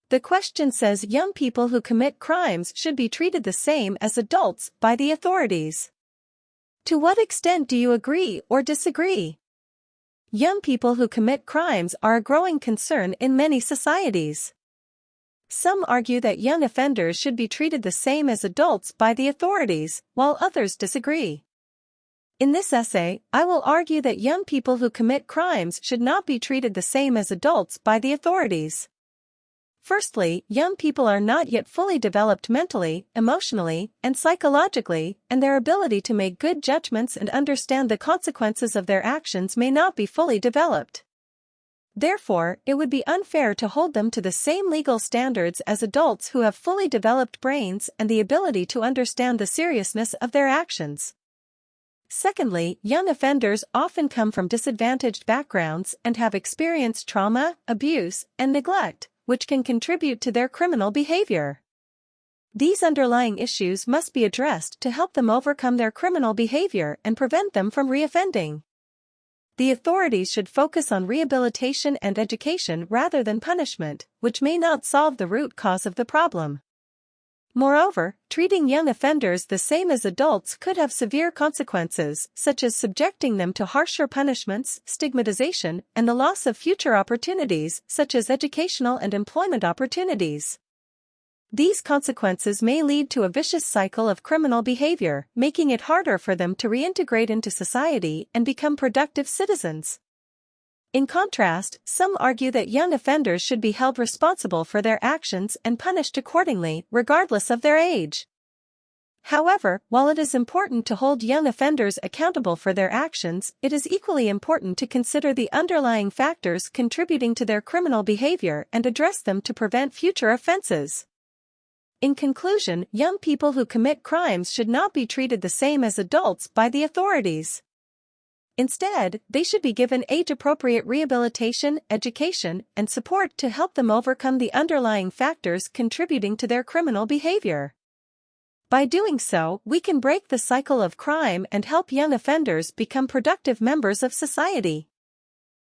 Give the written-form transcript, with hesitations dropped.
The question says young people who commit crimes should be treated the same as adults by the authorities. To what extent do you agree or disagree? Young people who commit crimes are a growing concern in many societies. Some argue that young offenders should be treated the same as adults by the authorities, while others disagree. In this essay, I will argue that young people who commit crimes should not be treated the same as adults by the authorities. Firstly, young people are not yet fully developed mentally, emotionally, and psychologically, and their ability to make good judgments and understand the consequences of their actions may not be fully developed. Therefore, it would be unfair to hold them to the same legal standards as adults who have fully developed brains and the ability to understand the seriousness of their actions. Secondly, young offenders often come from disadvantaged backgrounds and have experienced trauma, abuse, and neglect, which can contribute to their criminal behavior. These underlying issues must be addressed to help them overcome their criminal behavior and prevent them from reoffending. The authorities should focus on rehabilitation and education rather than punishment, which may not solve the root cause of the problem. Moreover, treating young offenders the same as adults could have severe consequences, such as subjecting them to harsher punishments, stigmatization, and the loss of future opportunities, such as educational and employment opportunities. These consequences may lead to a vicious cycle of criminal behavior, making it harder for them to reintegrate into society and become productive citizens. In contrast, some argue that young offenders should be held responsible for their actions and punished accordingly, regardless of their age. However, while it is important to hold young offenders accountable for their actions, it is equally important to consider the underlying factors contributing to their criminal behavior and address them to prevent future offenses. In conclusion, young people who commit crimes should not be treated the same as adults by the authorities. Instead, they should be given age-appropriate rehabilitation, education, and support to help them overcome the underlying factors contributing to their criminal behavior. By doing so, we can break the cycle of crime and help young offenders become productive members of society.